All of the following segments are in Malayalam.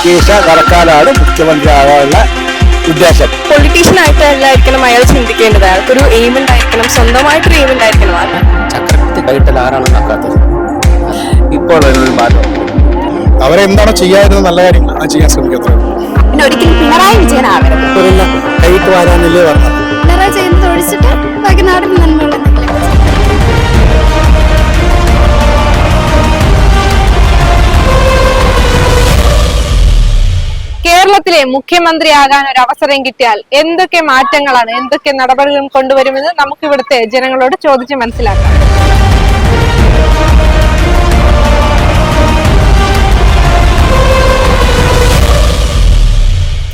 കീശ കറക്കാനാണ് മുഖ്യമന്ത്രി ആകാനുള്ള ഉദ്ദേശം. പൊളിറ്റീഷ്യൻ ആയിട്ടല്ലായിരിക്കണം അയാൾ ചിന്തിക്കേണ്ടത്. അയാൾക്കൊരു എയിം ഉണ്ടായിരിക്കണം, സ്വന്തമായിട്ടൊരു എയിം ഉണ്ടായിരിക്കണം. ചക്രവർത്തി കൈട്ടൽ ആരാണ് നോക്കാത്തത്? ഇപ്പോൾ അതിനൊരു മാറ്റം. അവരെന്താണോ ചെയ്യാതിരുന്ന നല്ല കാര്യങ്ങൾ അത് ചെയ്യാൻ ശ്രമിക്കുന്നത്. പിന്നെ ഒരിക്കലും പിണറായി വിജയൻ ആവരുത്. കൈട്ട് വാരാനല്ലേ പറഞ്ഞത്. പിണറായി ചെയ്യുന്നത് ഒഴിച്ചിട്ട് ബാക്കി നാടിന് നന്മയുള്ള കേരളത്തിലെ മുഖ്യമന്ത്രിയാകാൻ ഒരു അവസരം കിട്ടിയാൽ എന്തൊക്കെ മാറ്റങ്ങളാണ്, എന്തൊക്കെ നടപടികൾ കൊണ്ടുവരുമെന്ന് നമുക്ക് ഇവിടുത്തെ ജനങ്ങളോട് ചോദിച്ച് മനസ്സിലാക്കാം.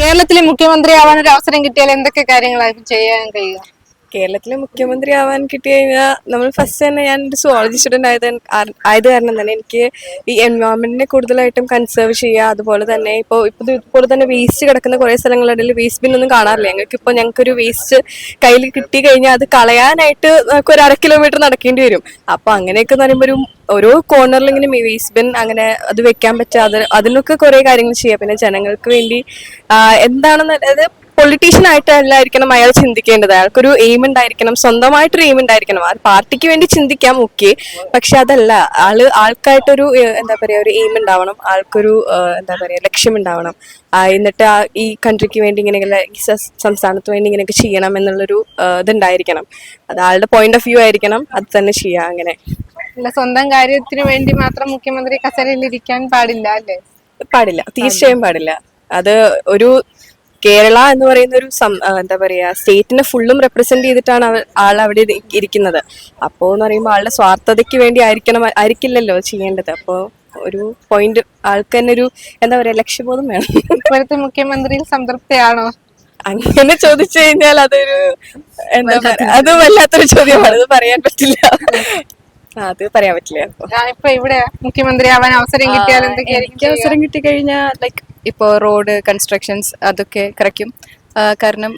കേരളത്തിലെ മുഖ്യമന്ത്രിയാവാൻ ഒരു അവസരം കിട്ടിയാൽ എന്തൊക്കെ കാര്യങ്ങളായിരിക്കും ചെയ്യാൻ കഴിയുക? കേരളത്തിലെ മുഖ്യമന്ത്രി ആവാൻ കിട്ടി കഴിഞ്ഞാൽ നമ്മൾ ഫസ്റ്റ് തന്നെ ഞാൻ ഒരു സുവോളജി സ്റ്റുഡന്റ് ആയത് കാരണം തന്നെ എനിക്ക് ഈ എൻവയോൺമെന്റിനെ കൂടുതലായിട്ടും കൺസേർവ് ചെയ്യുക. അതുപോലെ തന്നെ ഇതുപോലെ തന്നെ വേസ്റ്റ് കിടക്കുന്ന കുറെ സ്ഥലങ്ങളിടയിൽ വേസ്റ്റ് ബിൻ ഒന്നും കാണാറില്ല. ഞങ്ങൾക്കൊരു വേസ്റ്റ് കയ്യിൽ കിട്ടി കഴിഞ്ഞാൽ അത് കളയാനായിട്ട് നമുക്ക് ഒരു 1/2 കിലോമീറ്റർ നടക്കേണ്ടി വരും. അപ്പൊ അങ്ങനെയൊക്കെ എന്ന് പറയുമ്പോൾ ഓരോ കോർണറിൽ ഇങ്ങനെ വേസ്റ്റ് ബിൻ അങ്ങനെ അത് വെക്കാൻ പറ്റുക, അതിനൊക്കെ കുറെ കാര്യങ്ങൾ ചെയ്യാം. പിന്നെ ജനങ്ങൾക്ക് വേണ്ടി എന്താണെന്ന്, അതായത് പൊളിറ്റീഷ്യൻ ആയിട്ടല്ലായിരിക്കണം അയാൾ ചിന്തിക്കേണ്ടത്. അയാൾക്കൊരു എയിം ഉണ്ടായിരിക്കണം, സ്വന്തമായിട്ടൊരു എയിം ഉണ്ടായിരിക്കണം. ആ പാർട്ടിക്ക് വേണ്ടി ചിന്തിക്കാം, ഓക്കെ, പക്ഷെ അതല്ല, ആൾക്കായിട്ടൊരു എന്താ പറയാ ഒരു എയിം ഉണ്ടാവണം, ആൾക്കൊരു എന്താ പറയാ ലക്ഷ്യം ഉണ്ടാവണം. എന്നിട്ട് ഈ കൺട്രിക്ക് വേണ്ടി ഇങ്ങനെയുള്ള ഈ സംസ്ഥാനത്ത് വേണ്ടി ഇങ്ങനെയൊക്കെ ചെയ്യണം എന്നുള്ളൊരു ഇതുണ്ടായിരിക്കണം. അത് ആളുടെ പോയിന്റ് ഓഫ് വ്യൂ ആയിരിക്കണം, അത് തന്നെ ചെയ്യാം. അങ്ങനെ അല്ല, സ്വന്തം കാര്യത്തിന് വേണ്ടി മാത്രം മുഖ്യമന്ത്രി കസേരയിൽ ഇരിക്കാൻ പാടില്ല അല്ലേ? പാടില്ല, തീർച്ചയായും പാടില്ല. അത് ഒരു കേരള എന്ന് പറയുന്ന ഒരു എന്താ പറയാ സ്റ്റേറ്റിനെ ഫുള്ളും റെപ്രസെന്റ് ചെയ്തിട്ടാണ് ആൾ അവിടെ ഇരിക്കുന്നത്. അപ്പോ എന്ന് പറയുമ്പോൾ ആളുടെ സ്വാർത്ഥതയ്ക്ക് വേണ്ടി ആയിരിക്കില്ലല്ലോ ചെയ്യേണ്ടത്. അപ്പോ ഒരു പോയിന്റ് ആൾക്ക് തന്നെ ഒരു എന്താ പറയാ ലക്ഷ്യബോധം വേണം. ഇപ്പോഴത്തെ മുഖ്യമന്ത്രിയിൽ സംതൃപ്തിയാണോ? അങ്ങനെ ചോദിച്ചു കഴിഞ്ഞാൽ അതൊരു എന്താ പറയാ, അത് വല്ലാത്തൊരു ചോദ്യമാണ്. അത് പറയാൻ പറ്റില്ല. അത് പറയാൻ പറ്റില്ല. ഇപ്പൊ ഇവിടെ മുഖ്യമന്ത്രി ആവാൻ അവസരം കിട്ടിയാൽ എന്തൊക്കെയായിരിക്കും? അവസരം കിട്ടിക്കഴിഞ്ഞാൽ ലൈക്ക് ഇപ്പോൾ റോഡ് കൺസ്ട്രക്ഷൻസ് അതൊക്കെ കുറയ്ക്കും. കാരണം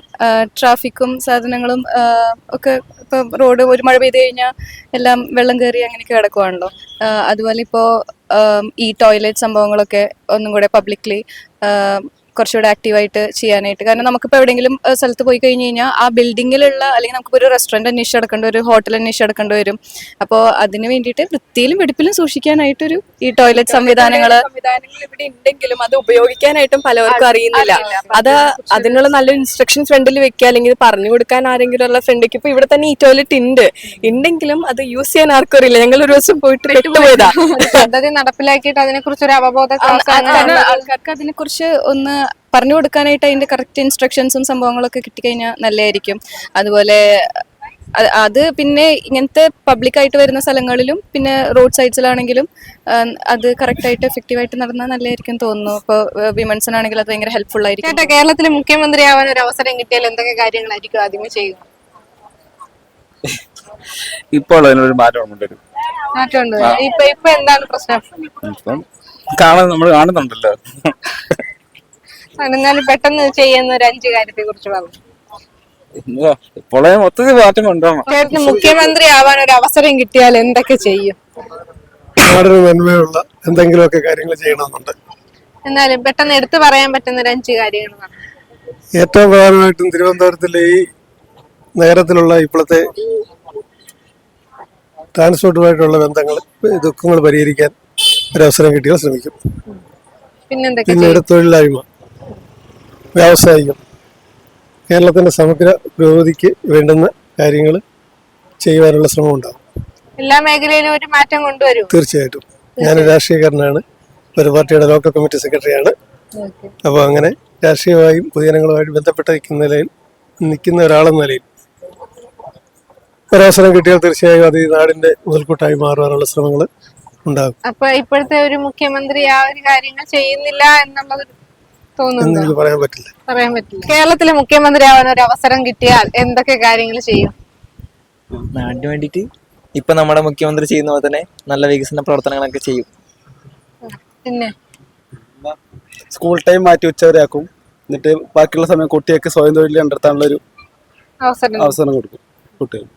ട്രാഫിക്കും സാധനങ്ങളും ഒക്കെ ഇപ്പോൾ റോഡ് ഒരു മഴ പെയ്ത് കഴിഞ്ഞാൽ എല്ലാം വെള്ളം കയറി അങ്ങനെയൊക്കെ കിടക്കുവാണല്ലോ. അതുപോലെ ഇപ്പോൾ ഈ ടോയ്ലറ്റ് സംഭവങ്ങളൊക്കെ ഒന്നും കൂടെ പബ്ലിക്ലി കുറച്ചുകൂടെ ആക്റ്റീവായിട്ട് ചെയ്യാനായിട്ട്. കാരണം നമുക്കിപ്പോൾ എവിടെയെങ്കിലും സ്ഥലത്ത് പോയി കഴിഞ്ഞ് കഴിഞ്ഞാൽ ആ ബിൽഡിങ്ങിലുള്ള, അല്ലെങ്കിൽ നമുക്കിപ്പോൾ ഒരു റെസ്റ്റോറൻറ്റ് അന്വേഷിച്ച് നടക്കേണ്ടി വരും, ഹോട്ടൽ അന്വേഷിച്ച് നടക്കേണ്ടി വരും. അപ്പോൾ അതിന് വേണ്ടിയിട്ട് വൃത്തിയിലും വെടിപ്പിലും സൂക്ഷിക്കാനായിട്ടൊരു ഈ ടോയ്ലറ്റ് സംവിധാനങ്ങൾ ഇവിടെ ഉണ്ടെങ്കിലും അത് ഉപയോഗിക്കാനായിട്ടും പലർക്കും അറിയുന്നില്ല. അതിനുള്ള നല്ലൊരു ഇൻസ്ട്രക്ഷൻ ഫ്രണ്ടിൽ വെക്കുക, അല്ലെങ്കിൽ പറഞ്ഞു കൊടുക്കാൻ ആരെങ്കിലും ഉള്ള ഫ്രണ്ടിക്ക്. ഇപ്പൊ ഇവിടെ തന്നെ ഈ ടോയ്ലറ്റ് ഉണ്ടെങ്കിലും അത് യൂസ് ചെയ്യാൻ ആർക്കും അറിയില്ല. ഞങ്ങൾ ഒരു ദിവസം പോയിട്ട് പെട്ടുപോയതാ. പദ്ധതി നടപ്പിലാക്കിയിട്ട് അതിനെക്കുറിച്ച് ഒരു അവബോധം ആൾക്കാർക്ക് അതിനെക്കുറിച്ച് ഒന്ന് പറഞ്ഞു കൊടുക്കാനായിട്ട് അതിന്റെ കറക്റ്റ് ഇൻസ്ട്രക്ഷൻസും സംഭവങ്ങളൊക്കെ കിട്ടിക്കഴിഞ്ഞാൽ നല്ലതായിരിക്കും. അതുപോലെ അത് പിന്നെ ഇങ്ങനത്തെ പബ്ലിക്കായിട്ട് വരുന്ന സ്ഥലങ്ങളിലും പിന്നെ റോഡ് സൈഡ്സിലാണെങ്കിലും അത് കറക്റ്റായിട്ട് എഫക്റ്റീവായിട്ട് നടന്നാൽ നല്ലതായിരിക്കും തോന്നുന്നു. ഇപ്പോൾ വിമൻസിനാണെങ്കിൽ അത് ഭയങ്കര ഹെൽപ്ഫുൾ ആയിരിക്കും. കേരളത്തിലെ മുഖ്യമന്ത്രി ആവാൻ ഒരു അവസരം കിട്ടിയാൽ എന്തൊക്കെ കാര്യങ്ങളായിരിക്കും ആദ്യമേ ചെയ്യുക? ഇപ്പോൾ അതിനൊരു മാറ്റം കൊണ്ടുവരും. മാറ്റമുണ്ട്. ഇപ്പൊ എന്താണ് പ്രശ്നം? ഇപ്പം നമ്മൾ കാണുന്നുണ്ടല്ലോ. എന്നാലും പെട്ടെന്ന് ചെയ്യുന്ന ഒരു 5 കാര്യത്തെ കുറിച്ച് പറഞ്ഞു. ഇപ്പോഴേ മൊത്തത്തിൽ മാറ്റം കൊണ്ടുപോകണം. ചേട്ടന് മുഖ്യമന്ത്രി ആവാൻ ഒരു അവസരം കിട്ടിയാൽ എന്തൊക്കെ ചെയ്യും? നാടിന് നന്മയുള്ള എന്തെങ്കിലുമൊക്കെ കാര്യങ്ങൾ ചെയ്യണമെന്നുണ്ട്. എന്നാലും പെട്ടെന്ന് എടുത്തു പറയാൻ പറ്റുന്ന ഒരു 5 കാര്യങ്ങൾ. ഏറ്റവും പ്രധാനമായിട്ടും തിരുവനന്തപുരത്തിലെ ഈ നഗരത്തിലുള്ള ഇപ്പോഴത്തെ ട്രാൻസ്പോർട്ടുമായിട്ടുള്ള ബന്ധങ്ങൾ, ദുഃഖങ്ങൾ പരിഹരിക്കാൻ ഒരവസരം കിട്ടിയാൽ ശ്രമിക്കും. പിന്നീട് തൊഴിലില്ലായ്മ, വ്യാവസായികം, കേരളത്തിന്റെ സമഗ്ര പുരോഗതിക്ക് വേണ്ടുന്ന കാര്യങ്ങൾ ചെയ്യുവാനുള്ള ശ്രമം ഉണ്ടാകും. എല്ലാ മേഖലയിലും ഒരു മാറ്റം കൊണ്ടുവരും. തീർച്ചയായിട്ടും. ഞാൻ രാഷ്ട്രീയക്കാരനാണ്, ഒരു പാർട്ടിയുടെ ലോക്കൽ കമ്മിറ്റി സെക്രട്ടറിയാണ്. അപ്പോൾ അങ്ങനെ രാഷ്ട്രീയമായും പൊതുജനങ്ങളുമായിട്ട് ബന്ധപ്പെട്ട് നിൽക്കുന്ന ഒരാളെന്ന നിലയിൽ ഒരവസരം കിട്ടിയാൽ തീർച്ചയായും അത് ഈ നാടിന്റെ മുതൽക്കൂട്ടായി മാറാനുള്ള ശ്രമങ്ങൾ ഉണ്ടാകും. അപ്പൊ ഇപ്പോഴത്തെ ഒരു മുഖ്യമന്ത്രി ആ ഒരു കാര്യങ്ങൾ ചെയ്യുന്നില്ല എന്നുള്ളത് തോന്നുന്നു. എനിക്ക് പറയാൻ പറ്റില്ല. കേരളത്തിലെ മുഖ്യമന്ത്രി ആവാൻ ഒരു അവസരം കിട്ടിയാൽ എന്തൊക്കെ കാര്യങ്ങൾ ചെയ്യും? നാടിന് വേണ്ടിയിട്ട് ഇപ്പൊ നമ്മുടെ മുഖ്യമന്ത്രി ചെയ്യുന്ന പോലെ തന്നെ നല്ല വികസന പ്രവർത്തനങ്ങളൊക്കെ ചെയ്യും. പിന്നെ സ്കൂൾ ടൈം മാറ്റി ഉച്ചവരെയാക്കും. എന്നിട്ട് ബാക്കിയുള്ള സമയം കുട്ടിയൊക്കെ സ്വയം തൊഴിൽ കണ്ടെത്താനുള്ള ഒരു അവസരം കൊടുക്കും കുട്ടികൾ.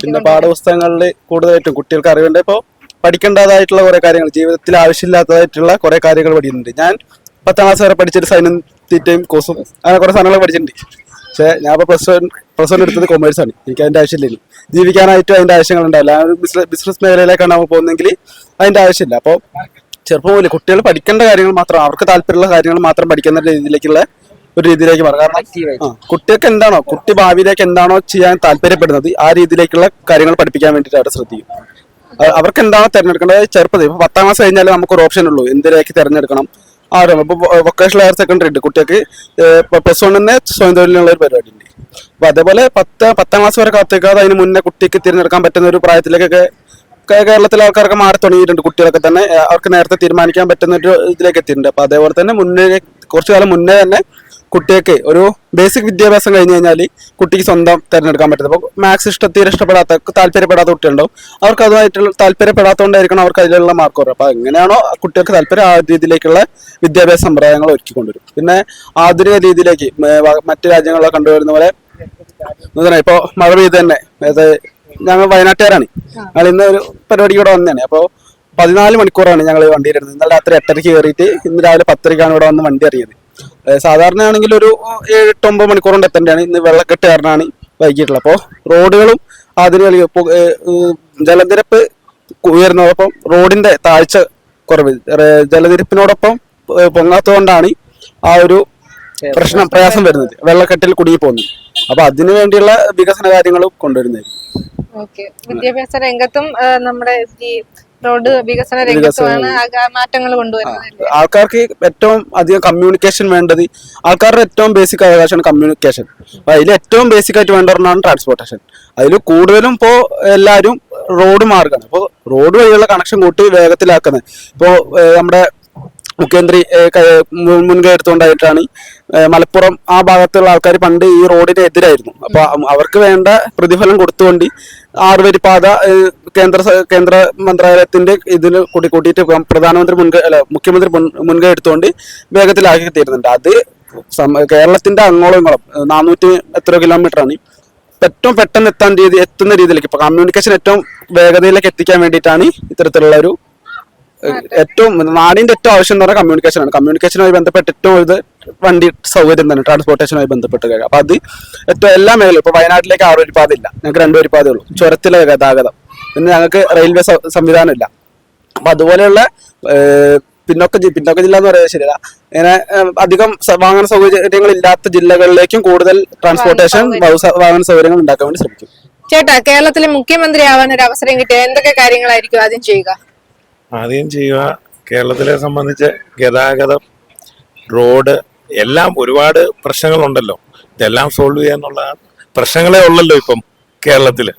പിന്നെ പാഠപുസ്തകങ്ങളിൽ കൂടുതലായിട്ടും കുട്ടികൾക്ക് അറിവേണ്ട, ഇപ്പോൾ പഠിക്കേണ്ടതായിട്ടുള്ള കുറെ കാര്യങ്ങൾ, ജീവിതത്തിൽ ആവശ്യമില്ലാത്തതായിട്ടുള്ള കുറെ കാര്യങ്ങൾ പഠിക്കുന്നുണ്ട്. ഞാൻ 10ാം ക്ലാസ് വരെ പഠിച്ചിട്ട് സൈനും തീറ്റയും കോഴ്സും അങ്ങനെ കുറെ സാധനങ്ങൾ പഠിച്ചിട്ടുണ്ട്. പക്ഷേ ഞാൻ ഇപ്പോൾ പ്ലസ് വൺ എടുത്തത് കൊമേഴ്സ് ആണ്. എനിക്ക് അതിന്റെ ആവശ്യമില്ല. ഇനി ജീവിക്കാനായിട്ടും അതിന്റെ ആവശ്യങ്ങൾ ഉണ്ടാവില്ല. ആ ഒരു ബിസിനസ് മേഖലയിലേക്കാണ് നമ്മൾ പോകുന്നതെങ്കിൽ അതിന്റെ ആവശ്യമില്ല. അപ്പോൾ ചെറുപ്പം പോലെ കുട്ടികൾ പഠിക്കേണ്ട കാര്യങ്ങൾ മാത്രം, അവർക്ക് താല്പര്യമുള്ള കാര്യങ്ങൾ മാത്രം പഠിക്കുന്ന രീതിയിലേക്കുള്ള ഒരു രീതിയിലേക്ക് മാറും. കാരണം കുട്ടികൾക്ക് എന്താണോ, കുട്ടി ഭാവിയിലേക്ക് എന്താണോ ചെയ്യാൻ താല്പര്യപ്പെടുന്നത് ആ രീതിയിലേക്കുള്ള കാര്യങ്ങൾ പഠിപ്പിക്കാൻ വേണ്ടിയിട്ട് അവർ ശ്രദ്ധിക്കും. അവർക്ക് എന്താണോ തിരഞ്ഞെടുക്കേണ്ടത് ചെറുപ്പത്തിൽ. ഇപ്പൊ 10ാം ക്ലാസ് കഴിഞ്ഞാൽ നമുക്കൊരു ഓപ്ഷൻ ഉള്ളൂ എന്തിലേക്ക് തിരഞ്ഞെടുക്കണം. ഇപ്പൊ വൊക്കേഷണൽ ഹയർ സെക്കൻഡറി ഉണ്ട്, കുട്ടികൾക്ക് പ്ലസ് വൺ തന്നെ സ്വയം തൊഴിലിനുള്ള ഒരു പരിപാടി ഉണ്ട്. അപ്പൊ അതേപോലെ 10ാം ക്ലാസ് വരെ കാത്തിക്കാതെ അതിന് മുന്നേ കുട്ടിക്ക് തിരഞ്ഞെടുക്കാൻ പറ്റുന്ന ഒരു പ്രായത്തിലേക്കൊക്കെ കേരളത്തിലെ ആൾക്കാരൊക്കെ മാറി തുടങ്ങിയിട്ടുണ്ട്. കുട്ടികളൊക്കെ തന്നെ അവർക്ക് നേരത്തെ തീരുമാനിക്കാൻ പറ്റുന്ന ഒരു ഇതിലേക്ക് എത്തിയിട്ടുണ്ട്. അപ്പൊ അതേപോലെ തന്നെ കുറച്ചു കാലം മുന്നേ തന്നെ കുട്ടിക്ക് ഒരു ബേസിക് വിദ്യാഭ്യാസം കഴിഞ്ഞ് കഴിഞ്ഞാൽ കുട്ടിക്ക് സ്വന്തം തിരഞ്ഞെടുക്കാൻ പറ്റുന്നത്. അപ്പോൾ മാത്സ് തീരെ ഇഷ്ടപ്പെടാത്ത താല്പര്യപ്പെടാത്ത കുട്ടികളുണ്ടാവും. അവർക്ക് അതുമായിട്ടുള്ള താല്പര്യപ്പെടാത്തതുകൊണ്ടായിരിക്കണം അവർക്ക് അതിലുള്ള മാർക്ക് കുറവ്. അപ്പോൾ എങ്ങനെയാണോ കുട്ടികൾക്ക് താല്പര്യം ആ രീതിയിലേക്കുള്ള വിദ്യാഭ്യാസ സമ്പ്രദായങ്ങൾ ഒരുക്കി കൊണ്ടുവരും. പിന്നെ ആധുനിക രീതിയിലേക്ക് മറ്റു രാജ്യങ്ങളിലൊക്കെ കണ്ടുവരുന്ന പോലെ ഇപ്പൊ മഴ പെയ്ത് തന്നെ, ഞങ്ങൾ വയനാട്ടുകാരാണ്. ഞങ്ങൾ ഇന്ന് ഒരു പരിപാടിക്ക് ഇവിടെ വന്നതാണ്. അപ്പോൾ 14 മണിക്കൂറാണ് ഞങ്ങൾ വണ്ടിയിലിരുന്നത്. ഇന്നലെ രാത്രി 8:30 കയറിയിട്ട് ഇന്ന് രാവിലെ 10:30 ഇവിടെ വന്ന് വണ്ടി ഇറങ്ങിയത്. സാധാരണ ആണെങ്കിൽ ഒരു 7-8-9 മണിക്കൂർ കൊണ്ട് എത്തേണ്ടതാണ്. ഇന്ന് വെള്ളക്കെട്ട് കാരണമാണ് വൈകിട്ടുള്ളത്. അപ്പോൾ റോഡുകളും ആധുനിക ജലനിരപ്പ് ഉയർന്നതോടൊപ്പം റോഡിന്റെ താഴ്ച കുറവ്, ജലനിരപ്പിനോടൊപ്പം പൊങ്ങാത്തതുകൊണ്ടാണ് ആ ഒരു പ്രയാസം വരുന്നത്, വെള്ളക്കെട്ടിൽ കുടുങ്ങി പോകുന്നത്. അപ്പൊ അതിനു വേണ്ടിയുള്ള വികസന കാര്യങ്ങളും കൊണ്ടുവരുന്നത്. വിദ്യാഭ്യാസ രംഗത്തും നമ്മുടെ ഈ റോഡ് വികസന രംഗത്തുമാണ് മാറ്റങ്ങൾ കൊണ്ടുവരുന്നത്. ആൾക്കാർക്ക് ഏറ്റവും അധികം കമ്മ്യൂണിക്കേഷൻ വേണ്ടത്, ആൾക്കാരുടെ ഏറ്റവും ബേസിക് അവകാശമാണ് കമ്മ്യൂണിക്കേഷൻ. അപ്പൊ അതിൽ ഏറ്റവും ബേസിക് ആയിട്ട് വേണ്ട ഒന്നാണ് ട്രാൻസ്പോർട്ടേഷൻ. അതിൽ കൂടുതലും ഇപ്പോ എല്ലാവരും റോഡ് മാർഗമാണ്. അപ്പോൾ റോഡ് വഴിയുള്ള കണക്ഷൻ കൂട്ടി വേഗത്തിലാക്കുന്നത്. ഇപ്പോൾ നമ്മുടെ മുഖ്യമന്ത്രി മുൻകൈ എടുത്തുകൊണ്ടായിട്ടാണ് മലപ്പുറം ആ ഭാഗത്തുള്ള ആൾക്കാർ പണ്ട് ഈ റോഡിന് എതിരായിരുന്നു. അപ്പൊ അവർക്ക് വേണ്ട പ്രതിഫലം കൊടുത്തുകൊണ്ട് 6 വരിപ്പാത കേന്ദ്ര മന്ത്രാലയത്തിന്റെ ഇതിന് കൂട്ടിയിട്ട് മുഖ്യമന്ത്രി മുൻകൈ എടുത്തുകൊണ്ട് വേഗത്തിലാക്കി തീരുന്നുണ്ട്. അത് കേരളത്തിന്റെ അങ്ങോളം ഇങ്ങോളം 400 എത്ര കിലോമീറ്റർ ആണ്. ഏറ്റവും പെട്ടെന്ന് എത്തുന്ന രീതിയിലേക്ക് ഇപ്പൊ കമ്മ്യൂണിക്കേഷൻ ഏറ്റവും വേഗതയിലേക്ക് എത്തിക്കാൻ വേണ്ടിയിട്ടാണ് ഇത്തരത്തിലുള്ള ഒരു ഏറ്റവും നാടിന്റെ ഏറ്റവും ആവശ്യം എന്ന് പറഞ്ഞാൽ കമ്മ്യൂണിക്കേഷൻ ആണ്. കമ്മ്യൂണിക്കേഷനുമായി ബന്ധപ്പെട്ട് ഏറ്റവും ഇത് വണ്ടി സൗകര്യം തന്നെ ട്രാൻസ്പോർട്ടേഷനുമായി ബന്ധപ്പെട്ട് കാര്യം. അപ്പൊ അത് ഏറ്റവും എല്ലാ മേഖലയും ഇപ്പൊ വയനാട്ടിലേക്ക് 6 വരിപ്പാത ഇല്ല, ഞങ്ങൾക്ക് 2 വരിപ്പാതേ ഉള്ളൂ. ചുരത്തിലെ ഗതാഗതം, പിന്നെ ഞങ്ങൾക്ക് റെയിൽവേ സംവിധാനം ഇല്ല. അപ്പൊ അതുപോലെയുള്ള പിന്നോക്ക ജില്ല എന്ന് പറയുന്നത് ശരിയല്ല, ഇങ്ങനെ അധികം വാഹന സൗകര്യങ്ങൾ ഇല്ലാത്ത ജില്ലകളിലേക്കും കൂടുതൽ ട്രാൻസ്പോർട്ടേഷൻ വാഹന സൗകര്യങ്ങൾ ഉണ്ടാക്കാൻ വേണ്ടി ശ്രമിക്കും. ചേട്ടാ, കേരളത്തിലെ മുഖ്യമന്ത്രി ആവാൻ ഒരു അവസരം കിട്ടിയ എന്തൊക്കെ കാര്യങ്ങളായിരിക്കും ആദ്യം ചെയ്യുക? കേരളത്തിലെ സംബന്ധിച്ച് ഗതാഗതം, റോഡ് എല്ലാം ഒരുപാട് പ്രശ്നങ്ങളുണ്ടല്ലോ. ഇതെല്ലാം സോൾവ് ചെയ്യാന്നുള്ളതാണ്. പ്രശ്നങ്ങളേ ഉള്ളല്ലോ ഇപ്പം കേരളത്തില്.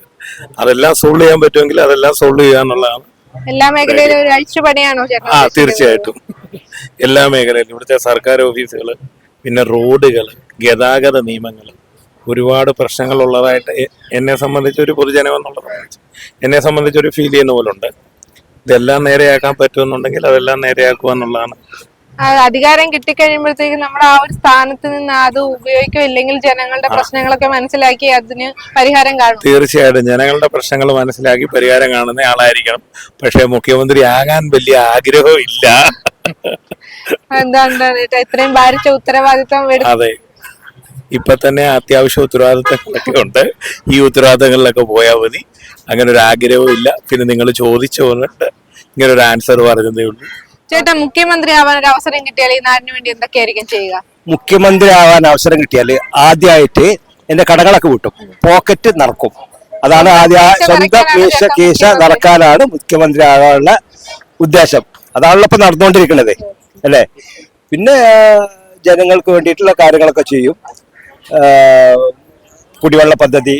അതെല്ലാം സോൾവ് ചെയ്യാൻ പറ്റുമെങ്കിൽ അതെല്ലാം സോൾവ് ചെയ്യാന്നുള്ളതാണ്. എല്ലാ മേഖലയിലും ഒരു അഴിച്ചുപണിയാണോ ചേട്ടാ? തീർച്ചയായിട്ടും എല്ലാ മേഖലയിലും ഇവിടുത്തെ സർക്കാർ ഓഫീസുകൾ, പിന്നെ റോഡുകൾ, ഗതാഗത നിയമങ്ങൾ, ഒരുപാട് പ്രശ്നങ്ങളുള്ളതായിട്ട് എന്നെ സംബന്ധിച്ചൊരു എന്നെ സംബന്ധിച്ചൊരു ഫീൽ ചെയ്യുന്ന പോലെ ഉണ്ട്. ഇതെല്ലാം നേരെയാക്കാൻ പറ്റുമെന്നുണ്ടെങ്കിൽ അതെല്ലാം നേരെയാക്കുക എന്നുള്ളതാണ്. അധികാരം കിട്ടിക്കഴിയുമ്പോഴത്തേക്ക് നമ്മൾ ആ ഒരു സ്ഥാനത്ത് നിന്ന് അത് ഉപയോഗിക്കും, ഇല്ലെങ്കിൽ ജനങ്ങളുടെ പ്രശ്നങ്ങളൊക്കെ മനസ്സിലാക്കി അതിന് പരിഹാരം കാണും. തീർച്ചയായിട്ടും ജനങ്ങളുടെ പ്രശ്നങ്ങൾ മനസ്സിലാക്കി പരിഹാരം കാണുന്ന ആളായിരിക്കണം. പക്ഷെ മുഖ്യമന്ത്രി ആകാൻ വലിയ ആഗ്രഹവും ഇല്ല. എന്താണ് ഇത്രയും ഭാരിച്ച ഉത്തരവാദിത്വം? അതെ, ഇപ്പൊ തന്നെ അത്യാവശ്യം ഉത്തരവാദിത്തങ്ങളൊക്കെ ഉണ്ട്. ഈ ഉത്തരവാദിത്തങ്ങളിലൊക്കെ പോയാൽ മതി. അങ്ങനെ ഒരു ആഗ്രഹവും ഇല്ല. പിന്നെ നിങ്ങൾ ചോദിച്ചുകൊണ്ട് ഇങ്ങനെ ഒരു ആൻസർ പറഞ്ഞതേ ഉള്ളൂ. ചേട്ടാ, മുഖ്യമന്ത്രി ആവാൻ ഒരു അവസരം കിട്ടിയാൽ ഈ നാടിന് വേണ്ടി എന്തൊക്കെയായിരിക്കും ചെയ്യുക? മുഖ്യമന്ത്രി ആവാൻ അവസരം കിട്ടിയാൽ ആദ്യമായിട്ട് എന്റെ കടകളൊക്കെ വിട്ടും, പോക്കറ്റ് നടക്കും. അതാണ് സ്വന്തം കീശ നടക്കാനാണ് മുഖ്യമന്ത്രി ആകാനുള്ള ഉദ്ദേശം. അതാണല്ലോ ഇപ്പൊ നടന്നുകൊണ്ടിരിക്കുന്നത് അല്ലേ. പിന്നെ ജനങ്ങൾക്ക് വേണ്ടിയിട്ടുള്ള കാര്യങ്ങളൊക്കെ ചെയ്യും. കുടിവെള്ള പദ്ധതി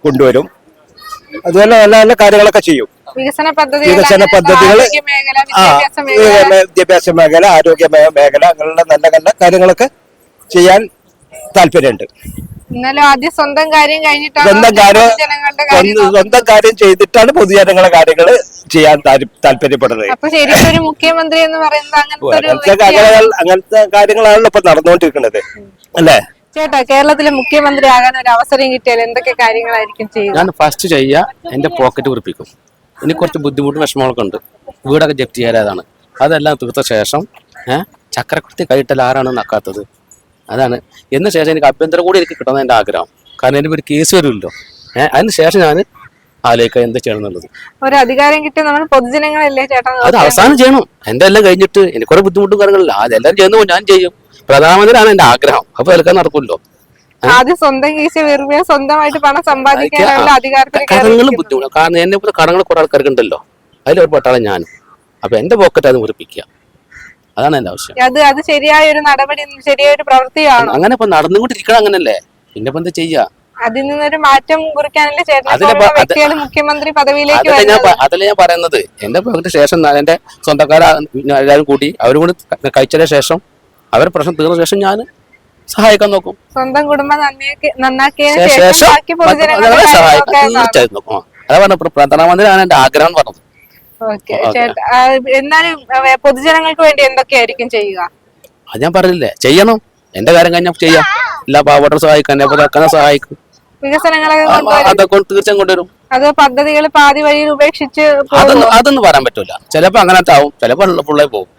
കൊണ്ടുവരും. അതുപോലെ നല്ല നല്ല കാര്യങ്ങളൊക്കെ ചെയ്യും. വികസന പദ്ധതികൾ, വിദ്യാഭ്യാസ മേഖല, ആരോഗ്യ മേഖല, അങ്ങനെയുള്ള നല്ല നല്ല കാര്യങ്ങളൊക്കെ ചെയ്യാൻ താല്പര്യമുണ്ട്. സ്വന്തം കാര്യം ചെയ്തിട്ടാണ് പൊതുജനങ്ങളെ കാര്യങ്ങൾ ചെയ്യാൻ താല്പര്യപ്പെടുന്നത്. മുഖ്യമന്ത്രി എന്ന് അങ്ങനത്തെ കാര്യങ്ങളാണല്ലോ ഇപ്പൊ നടന്നുകൊണ്ടിരിക്കുന്നത് അല്ലേ. ചേട്ടാ, കേരളത്തിലെ മുഖ്യമന്ത്രി ആകാൻ ഒരു അവസരം കിട്ടിയാൽ എന്തൊക്കെ കാര്യങ്ങളായിരിക്കും ചെയ്യുക? ഞാൻ ഫസ്റ്റ് എന്റെ പോക്കറ്റ് കുറിപ്പിക്കും. എനിക്ക് കുറച്ച് ബുദ്ധിമുട്ടും വിഷമങ്ങളൊക്കെ ഉണ്ട്. വീടൊക്കെ ജപ്തി ചെയ്യാതാണ്. അതെല്ലാം തീർത്ത ശേഷം ചക്രക്കുർത്തി കൈയിട്ടാൽ ആരാണ് നക്കാത്തത്? അതാണ്. എന്ന ശേഷം എനിക്ക് ആഭ്യന്തരം കൂടി എനിക്ക് കിട്ടണം എൻ്റെ ആഗ്രഹം. കാരണം എൻ്റെ ഒരു കേസ് വരുമല്ലോ. അതിന് ശേഷം ഞാൻ ആലോചിക്കുക എന്താ ചെയ്യണം എന്നുള്ളത്. ഒരു അധികാരം കിട്ടിയ നമ്മൾ പൊതുജനങ്ങളല്ലേ ചേട്ടാ അത് അവസാനം ചെയ്യണം. എൻ്റെ എല്ലാം കഴിഞ്ഞിട്ട് എനിക്ക് കുറെ ബുദ്ധിമുട്ടും കാര്യങ്ങളില്ല. അതെല്ലാം ചെയ്യുന്നു ഞാൻ ചെയ്യും. പ്രധാനമന്ത്രിയാണ് എൻ്റെ ആഗ്രഹം. അപ്പൊ എടുക്കാൻ നടക്കുമല്ലോ. ആദ്യം സ്വന്തം കീശ വീർപ്പിയ സ്വന്തമായിട്ട് പണം സമ്പാദിക്കാനുള്ള അധികാരത്തിലേക്ക് കടങ്ങളും ബുദ്ധിമുട്ട്. കാരണം എന്നെ പോലെ കടങ്ങൾ കുറെ ആൾക്കാർക്ക് ഉണ്ടല്ലോ. അതിലൊരു പെട്ടാളെ ഞാനും. അപ്പൊ എന്റെ പോക്കറ്റ് അത് മുറിപ്പിക്കുക. അതാണ് എന്റെ ആവശ്യം. അത് ശരിയായ ഒരു നടപടി, ശരിയായ ഒരു പ്രവൃത്തിയാണ്. അങ്ങനെ ഇപ്പൊ നടന്നുകൊണ്ടിരിക്കണം. അങ്ങനല്ലേ, പിന്നെ ഇപ്പൊ എന്താ ചെയ്യാ? അതിൽ നിന്നൊരു മാറ്റം കുറിക്കാനല്ലേ ചേട്ടൻ വ്യക്തികൾ മുഖ്യമന്ത്രി പദവിയിലേക്ക് അതല്ലേ ഞാൻ പറയുന്നത്. എന്റെ പോക്കറ്റ് ശേഷം എന്റെ സ്വന്തക്കാരെല്ലാരും കൂടി അവരും കൂടി കഴിച്ചതിന് ശേഷം അവരുടെ പ്രശ്നം തീർന്ന ശേഷം ഞാൻ സഹായിക്കാൻ നോക്കും. സ്വന്തം കുടുംബം നന്നാക്കിയതിനു ശേഷം സഹായിക്കും. തീർച്ചയായും നോക്കും. അതാ പറഞ്ഞ പ്രധാനമന്ത്രിയാണ് എന്റെ ആഗ്രഹം എന്ന് പറഞ്ഞത്. എന്നാലും പൊതുജനങ്ങൾക്ക് വേണ്ടി എന്തൊക്കെയായിരിക്കും ചെയ്യുക? അത് ഞാൻ പറഞ്ഞില്ലേ, ചെയ്യണം. എന്റെ കാര്യം കഴിഞ്ഞാൽ ചെയ്യാം. എല്ലാ പാവപ്പെട്ട സഹായിക്കാൻ സഹായിക്കും. അതൊക്കെ തീർച്ചയായും കൊണ്ടുവരും. അത് പദ്ധതികൾ പാതി വഴിയിൽ ഉപേക്ഷിച്ച് അതൊന്നും പറയാൻ പറ്റൂല. ചിലപ്പോ അങ്ങനത്തെ ആവും, ചിലപ്പോ ഫുള്ളായി പോകും.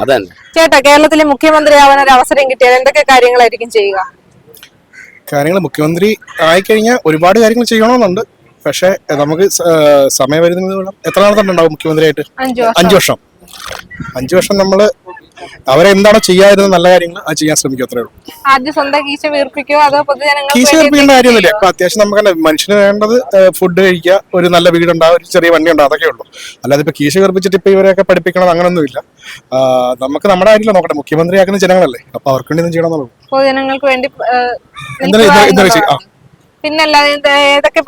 അതന്നെ. ചേട്ടാ, കേരളത്തിലെ മുഖ്യമന്ത്രി ആവാൻ ഒരു അവസരം കിട്ടിയാൽ എന്തൊക്കെ കാര്യങ്ങളായിരിക്കും ചെയ്യുക? കാര്യങ്ങൾ മുഖ്യമന്ത്രി ആയിക്കഴിഞ്ഞാൽ ഒരുപാട് കാര്യങ്ങൾ ചെയ്യണമെന്നുണ്ട്. പക്ഷെ നമുക്ക് സമയപരിധി എത്ര നാളെ തന്നെ ഉണ്ടാവും മുഖ്യമന്ത്രിയായിട്ട്? 5 വർഷം. 5 വർഷം നമ്മള് അവരെന്താണോ ചെയ്യാതിരുന്ന നല്ല കാര്യങ്ങൾ അത് ചെയ്യാൻ ശ്രമിക്കും. അത്രേ ഉള്ളൂ. ആദ്യം സ്വന്തം കീശ വീർപ്പിക്കോ അതോ പൊതുജനങ്ങൾക്ക് കീശ വീർപ്പിക്കേണ്ട കാര്യമൊന്നുമില്ല. ഇപ്പൊ അത്യാവശ്യം നമുക്ക് മനുഷ്യന് വേണ്ടത് ഫുഡ് കഴിക്കുക, ഒരു നല്ല വീടുണ്ടാവും, ഒരു ചെറിയ വണ്ടി ഉണ്ടാവും, അതൊക്കെ ഉള്ളൂ. അല്ലാതെ ഇപ്പൊ കീശ വീർപ്പിച്ചിട്ട് ഇപ്പൊ ഇവരെയൊക്കെ പഠിപ്പിക്കണം അങ്ങനൊന്നുമില്ല. നമുക്ക് നമ്മുടെ കാര്യമില്ല നോക്കട്ടെ. മുഖ്യമന്ത്രിയാക്കുന്ന ജനങ്ങളല്ലേ, അപ്പൊ അവർക്ക് വേണ്ടി ഒന്നും ചെയ്യണമെന്നുള്ളൂ. പൊതുജനങ്ങൾക്ക് വേണ്ടി എന്തായാലും പിന്നല്ലാതെ ഏതൊക്കെ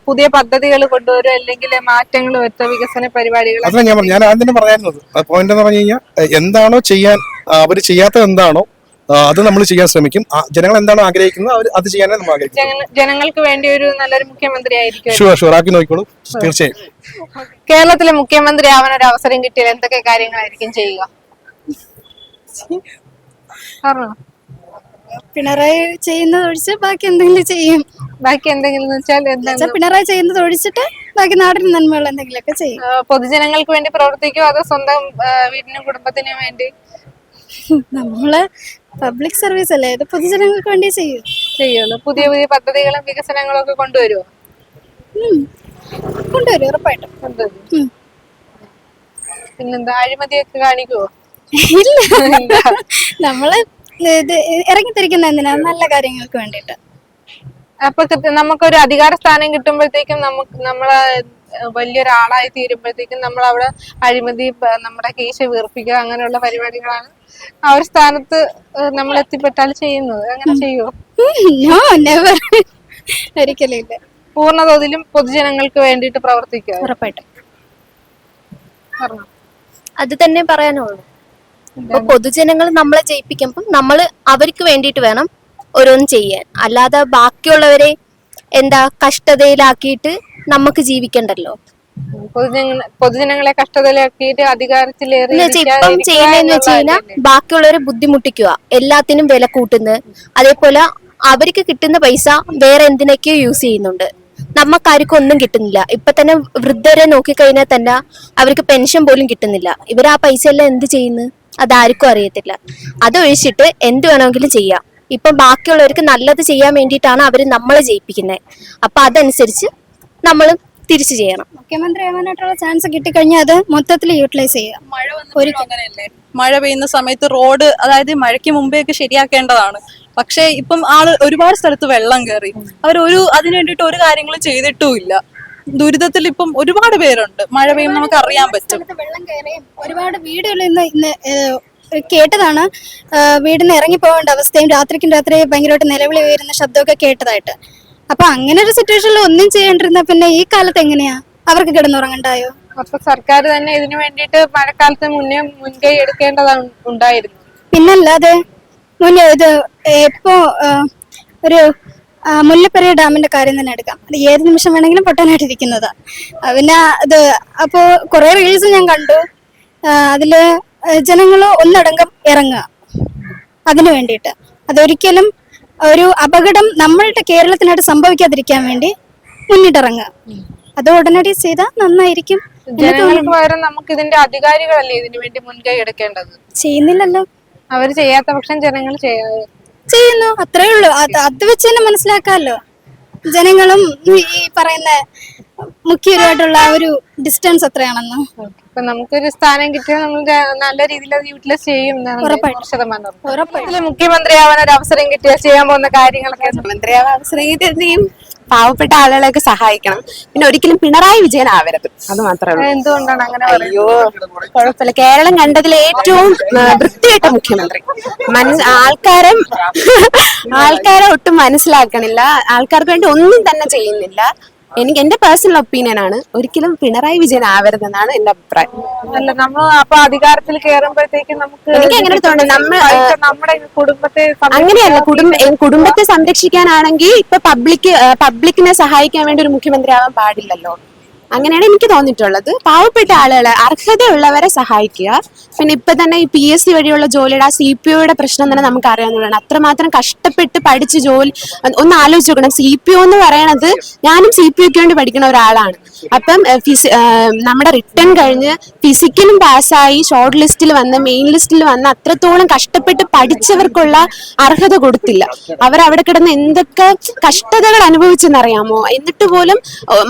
പുതിയ പദ്ധതികൾ കൊണ്ടുവരും, അല്ലെങ്കിൽ മാറ്റങ്ങൾ വരുത്തുക, വികസന പരിപാടികൾ? അതെ, ഞാൻ ആദ്യം തന്നെ പറയാറുള്ളത് പോയിന്റ് എന്ന് പറഞ്ഞു കഴിഞ്ഞാൽ എന്താണോ ചെയ്യാൻ അവർ ചെയ്യാത്തത് എന്താണോ അത് നമ്മൾ ചെയ്യാൻ ശ്രമിക്കും. ജനങ്ങൾ എന്താണോ ആഗ്രഹിക്കുന്നത് അവർ അത് ചെയ്യാനേ നമ്മൾ ആഗ്രഹിക്കും. ജനങ്ങൾക്ക് വേണ്ടി ഒരു നല്ലൊരു മുഖ്യമന്ത്രി ആയിരിക്കും. ഷുവർ ആക്കി നോക്കിക്കോളൂ, തീർച്ചയായും. കേരളത്തിലെ മുഖ്യമന്ത്രി ആവാൻ ഒരു അവസരം കിട്ടിയാൽ എന്തൊക്കെ കാര്യങ്ങളായിരിക്കും ചെയ്യുക? പിണറായി ചെയ്യുന്നത് ഒഴിച്ച് ബാക്കി എന്തെങ്കിലും ചെയ്യും. ബാക്കി എന്തെങ്കിലും വെച്ചാൽ പിണറായി ചെയ്യുന്നത് ഒഴിച്ചിട്ട് ബാക്കി നാടിന് നന്മകൾ എന്തെങ്കിലുമൊക്കെ ചെയ്യും. പൊതുജനങ്ങൾക്ക് വേണ്ടി പ്രവർത്തിക്കുമോ അതോ സ്വന്തം വീടിനും കുടുംബത്തിനും വേണ്ടി? നമ്മള് പബ്ലിക് സർവീസ് അല്ലേ, ഇത് പൊതുജനങ്ങൾക്ക് വേണ്ടി ചെയ്യുള്ളൂ. പുതിയ പുതിയ പദ്ധതികളും വികസനങ്ങളും ഒക്കെ കൊണ്ടുവരുമോ? കൊണ്ടുവരും, ഉറപ്പായിട്ടും കൊണ്ടുവരും. പിന്നെന്താ, അഴിമതിയൊക്കെ കാണിക്കുവോ? ഇല്ല, നമ്മള് ഇത് ഇറങ്ങിത്തിരിക്കുന്ന എന്തിനാ, നല്ല കാര്യങ്ങൾക്ക് വേണ്ടിട്ട്. അപ്പൊ നമുക്കൊരു അധികാര സ്ഥാനം കിട്ടുമ്പോഴത്തേക്കും നമ്മളെ വലിയൊരാളായി തീരുമ്പോഴത്തേക്കും നമ്മൾ അവിടെ അഴിമതി, നമ്മുടെ കീശ വീർപ്പിക്കുക, അങ്ങനെയുള്ള പരിപാടികളാണ് ആ ഒരു സ്ഥാനത്ത് നമ്മൾ എത്തിപ്പെട്ടാൽ ചെയ്യുന്നത്. അങ്ങനെ ചെയ്യുമോ? ഒരിക്കലും ഇല്ല. പൂർണ്ണതോതിലും പൊതുജനങ്ങൾക്ക് വേണ്ടിയിട്ട് പ്രവർത്തിക്കുക. ഉറപ്പായിട്ടും അത് തന്നെ പറയാനുള്ളൂ. പൊതുജനങ്ങൾ നമ്മളെ ജയിപ്പിക്കുമ്പോൾ നമ്മൾ അവർക്ക് വേണ്ടിയിട്ട് വേണം ഓരോന്നും ചെയ്യാൻ. അല്ലാതെ ബാക്കിയുള്ളവരെ കഷ്ടതയിലാക്കിയിട്ട് നമുക്ക് ജീവിക്കണ്ടല്ലോ. പൊതുജനങ്ങളെ കഷ്ടതയിലാക്കിയിട്ട് അധികാരത്തിലേറി ഇപ്പം ചെയ്യുന്നതെന്ന് വെച്ച് കഴിഞ്ഞാൽ ബാക്കിയുള്ളവരെ ബുദ്ധിമുട്ടിക്കുക, എല്ലാത്തിനും വില കൂട്ടുന്നു. അതേപോലെ അവർക്ക് കിട്ടുന്ന പൈസ വേറെ എന്തിനൊക്കെയോ യൂസ് ചെയ്യുന്നുണ്ട്. നമുക്കാർക്കും ഒന്നും കിട്ടുന്നില്ല. ഇപ്പൊ തന്നെ വൃദ്ധരെ നോക്കിക്കഴിഞ്ഞാൽ തന്നെ അവർക്ക് പെൻഷൻ പോലും കിട്ടുന്നില്ല. ഇവർ ആ പൈസ എല്ലാം എന്ത് ചെയ്യുന്നു അതാർക്കും അറിയത്തില്ല. അതൊഴിച്ചിട്ട് എന്ത് വേണമെങ്കിലും ചെയ്യാം. ഇപ്പൊ ബാക്കിയുള്ളവർക്ക് നല്ലത് ചെയ്യാൻ വേണ്ടിയിട്ടാണ് അവർ നമ്മളെ ജയിപ്പിക്കുന്നത്. അപ്പൊ അതനുസരിച്ച് നമ്മൾ തിരിച്ചു ചെയ്യണം. മുഖ്യമന്ത്രി ആവാനായിട്ടുള്ള ചാൻസ് കിട്ടിക്കഴിഞ്ഞാൽ അത് മൊത്തത്തിൽ യൂട്ടിലൈസ് ചെയ്യാം. മഴ പെയ്യുന്ന സമയത്ത് റോഡ്, അതായത് മഴയ്ക്ക് മുമ്പേ ഒക്കെ ശരിയാക്കേണ്ടതാണ്. പക്ഷെ ഇപ്പം ഒരുപാട് സ്ഥലത്ത് വെള്ളം കയറി, അതിനു വേണ്ടിയിട്ട് ഒരു കാര്യങ്ങളും ചെയ്തിട്ടുമില്ല. ദുരിതത്തിൽ ഇപ്പം ഒരുപാട് പേരുണ്ട്. മഴ പെയ്യുമ്പോൾ നമുക്ക് അറിയാൻ പറ്റും. വെള്ളം കയറിയും ഒരുപാട് വീടുകളിൽ ഇന്ന് കേട്ടതാണ്, വീടിന് ഇറങ്ങി പോകേണ്ട അവസ്ഥയും രാത്രി ഭയങ്കരമായിട്ട് നിലവിളി ഉയരുന്ന ശബ്ദമൊക്കെ കേട്ടതായിട്ട്. അപ്പൊ അങ്ങനെ ഒരു സിറ്റുവേഷനിൽ ഒന്നും ചെയ്യേണ്ടിരുന്ന പിന്നെ ഈ കാലത്ത് എങ്ങനെയാ അവർക്ക് കിടന്നുറങ്ങണ്ടായോ? അപ്പൊ സർക്കാർ തന്നെ ഇതിനു വേണ്ടിയിട്ട് മഴക്കാലത്ത് മുൻകൈ എടുക്കേണ്ടതുണ്ടായിരുന്നു. പിന്നല്ലാതെ ഇത് ഇപ്പോ ഒരു മുല്ലപ്പെരിയ ഡാമിന്റെ കാര്യം തന്നെ എടുക്കാം. അത് ഏത് നിമിഷം വേണമെങ്കിലും പൊട്ടാനായിട്ടിരിക്കുന്നതാ. പിന്നെ ഇത് അപ്പോ കുറെ റീൽസ് ഞാൻ കണ്ടു. അതില് ജനങ്ങള് ഒന്നടങ്കം ഇറങ്ങുക അതിനു വേണ്ടിയിട്ട്. അതൊരിക്കലും ഒരു അപകടം നമ്മളുടെ കേരളത്തിനായിട്ട് സംഭവിക്കാതിരിക്കാൻ വേണ്ടി മുന്നിട്ടിറങ്ങുക. അത് ഉടനടി ചെയ്താൽ നന്നായിരിക്കും. ജനങ്ങൾക്ക് പകരം നമുക്ക് ഇതിന്റെ അധികാരികളല്ലേ ഇതിനു വേണ്ടി മുൻകൈ എടുക്കേണ്ടത്? ചെയ്യുന്നില്ലല്ലോ. അവർ ചെയ്യാത്ത പക്ഷം ജനങ്ങൾ ചെയ്യുന്നു, അത്രേ ഉള്ളൂ. അത് വെച്ച് തന്നെ മനസ്സിലാക്കാമല്ലോ. ജനങ്ങളും ഈ പറയുന്ന മുഖ്യരുമായിട്ടുള്ള ഒരു ഡിസ്റ്റൻസ് എത്രയാണെന്ന്. ഇപ്പൊ നമുക്കൊരു സ്ഥാനം കിട്ടിയാൽ നമ്മൾ നല്ല രീതിയിൽ അത് യൂട്ടിലൈസ് ചെയ്യും. മുഖ്യമന്ത്രിയാവാൻ ഒരു അവസരം കിട്ടിയാൽ ചെയ്യാൻ പോകുന്ന കാര്യങ്ങളൊക്കെ. മുഖ്യമന്ത്രിയാവാൻ അവസരം കിട്ടിയും പാവപ്പെട്ട ആളുകളെയൊക്കെ സഹായിക്കണം. പിന്നെ ഒരിക്കലും പിണറായി വിജയൻ ആവരുത്, അത് മാത്രമേ. എന്തുകൊണ്ടാണ് അങ്ങനെ? അയ്യോ കുഴപ്പമില്ല, കേരളം കണ്ടതിൽ ഏറ്റവും വൃത്തികെട്ട മുഖ്യമന്ത്രി. ആൾക്കാരെ ഒട്ടും മനസ്സിലാക്കണില്ല, ആൾക്കാർക്ക് വേണ്ടി ഒന്നും തന്നെ ചെയ്യുന്നില്ല. എന്റെ പേഴ്സണൽ ഒപ്പീനിയൻ ആണ്, ഒരിക്കലും പിണറായി വിജയൻ ആവരുതെന്നാണ് എന്റെ അഭിപ്രായം. അല്ല, നമ്മൾ അപ്പൊ അധികാരത്തിൽ കയറുമ്പോഴത്തേക്കും എനിക്ക് എങ്ങനെ തോന്നുന്നു, നമ്മുടെ കുടുംബത്തെ അങ്ങനെയല്ല. കുടുംബത്തെ സംരക്ഷിക്കാനാണെങ്കിൽ ഇപ്പൊ പബ്ലിക്കിനെ സഹായിക്കാൻ വേണ്ടി ഒരു മുഖ്യമന്ത്രി ആവാൻ പാടില്ലല്ലോ. അങ്ങനെയാണ് എനിക്ക് തോന്നിയിട്ടുള്ളത്. പാവപ്പെട്ട ആളുകളെ, അർഹതയുള്ളവരെ സഹായിക്കുക. പിന്നെ ഇപ്പൊ തന്നെ ഈ PSC വഴിയുള്ള ജോലിയുടെ ആ CPO പ്രശ്നം തന്നെ നമുക്ക് അറിയാവുന്നതാണ്. അത്രമാത്രം കഷ്ടപ്പെട്ട് പഠിച്ച് ജോലി, ഒന്ന് ആലോചിച്ച് നോക്കണം. CPO എന്ന് പറയണത്, ഞാനും CPOക്ക് വേണ്ടി പഠിക്കുന്ന ഒരാളാണ്. അപ്പം നമ്മുടെ റിട്ടേൺ കഴിഞ്ഞ് ഫിസിക്കലും പാസ്സായി ഷോർട്ട് ലിസ്റ്റിൽ വന്ന് മെയിൻ ലിസ്റ്റിൽ വന്ന് അത്രത്തോളം കഷ്ടപ്പെട്ട് പഠിച്ചവർക്കുള്ള അർഹത കൊടുത്തില്ല. അവരവിടെ കിടന്ന് എന്തൊക്കെ കഷ്ടതകൾ അനുഭവിച്ചെന്നറിയാമോ? എന്നിട്ട് പോലും